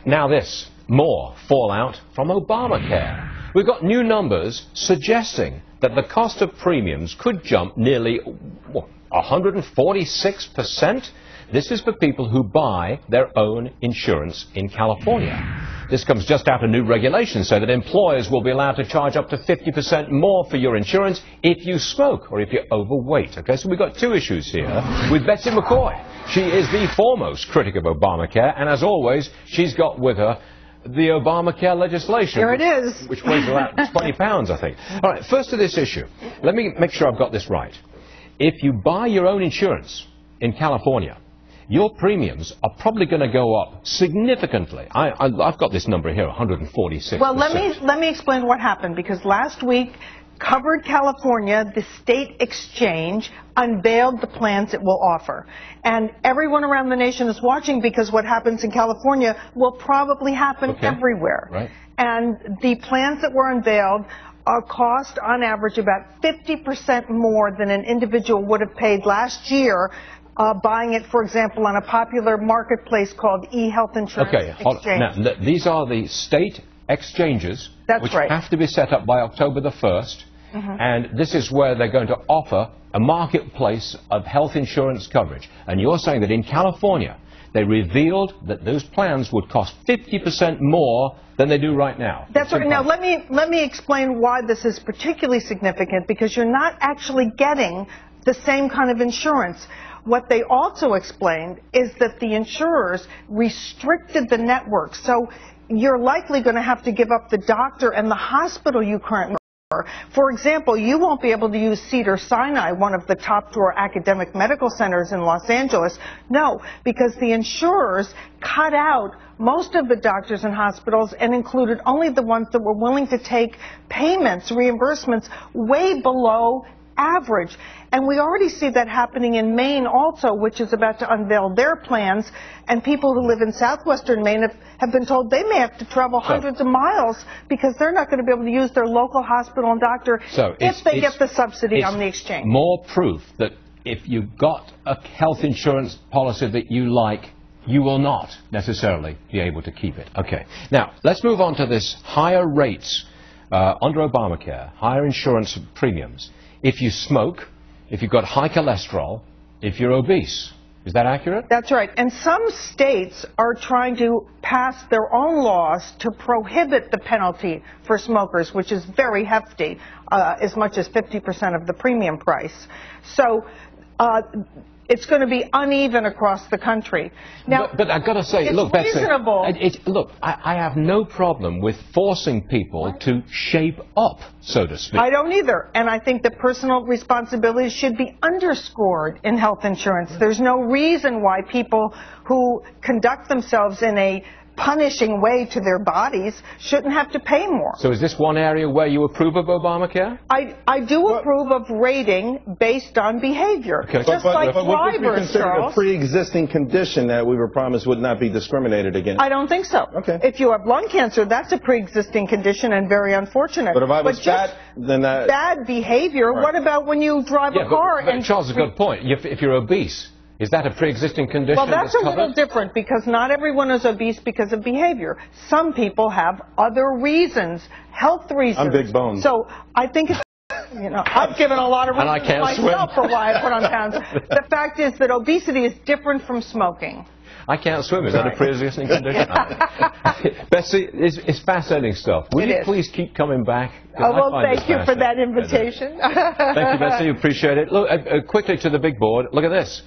Now this, more fallout from Obamacare. We've got new numbers suggesting that the cost of premiums could jump nearly 146%. This is for people who buy their own insurance in California. This comes just after new regulations say that employers will be allowed to charge up to 50% more for your insurance if you smoke or if you're overweight. Okay, so we've got two issues here with Betsy McCaughey. She is the foremost critic of Obamacare, and as always, she's got with her the Obamacare legislation. Here it is. Which weighs about 20 pounds, I think. All right, first to this issue. Let me make sure I've got this right. If you buy your own insurance in California, your premiums are probably going to go up significantly. I've got this number here, 146%. Well, let me explain what happened, because last week, Covered California, the state exchange, unveiled the plans it will offer. And everyone around the nation is watching, because what happens in California will probably happen everywhere. Right. And the plans that were unveiled cost, on average, about 50% more than an individual would have paid last year buying it, for example, on a popular marketplace called e-health insurance exchange. Now, these are the state exchanges which have to be set up by October the 1st. And this is where they're going to offer a marketplace of health insurance coverage. And you're saying that in California, they revealed that those plans would cost 50% more than they do right now. That's right. Now, let me explain why this is particularly significant, because you're not actually getting the same kind of insurance. What they also explained is that the insurers restricted the network. So you're likely going to have to give up the doctor and the hospital you currently are. For example, you won't be able to use Cedars-Sinai, one of the top drawer academic medical centers in Los Angeles. No, because the insurers cut out most of the doctors and hospitals and included only the ones that were willing to take payments, reimbursements, way below average. And we already see that happening in Maine also, which is about to unveil their plans. And people who live in southwestern Maine have been told they may have to travel hundreds of miles because they're not going to be able to use their local hospital and doctor if they get the subsidy on the exchange. More proof that if you've got a health insurance policy that you like, you will not necessarily be able to keep it. Okay. Now, let's move on to this higher rates under Obamacare, higher insurance premiums. If you smoke, if you've got high cholesterol, if you're obese. Is that accurate? That's right. And some states are trying to pass their own laws to prohibit the penalty for smokers, which is very hefty, as much as 50% of the premium price. So it's going to be uneven across the country. Now, but I've got to say, look, Betsy, look, I have no problem with forcing people to shape up, so to speak. I don't either. And I think that personal responsibility should be underscored in health insurance. There's no reason why people who conduct themselves in a punishing way to their bodies shouldn't have to pay more. So is this one area where you approve of Obamacare? I do approve of rating based on behavior. Okay. Just like would this be considered a pre-existing condition that we were promised would not be discriminated against? I don't think so. Okay. If you have lung cancer, that's a pre-existing condition and very unfortunate. But if I was fat, then that... Bad behavior, what about when you drive a car but Charles has a good point. If you're obese, is that a pre-existing condition? Well, that's a little different, because not everyone is obese because of behavior. Some people have other reasons, health reasons. I'm big boned. So I think it's, I've given a lot of reasons myself for why I put on pounds. The fact is that obesity is different from smoking. I can't swim. Is that a pre-existing condition? Betsy, it's fascinating stuff. Will you please keep coming back? Oh, well, thank you for that invitation. Thank you, Betsy. Appreciate it. Look, quickly to the big board. Look at this.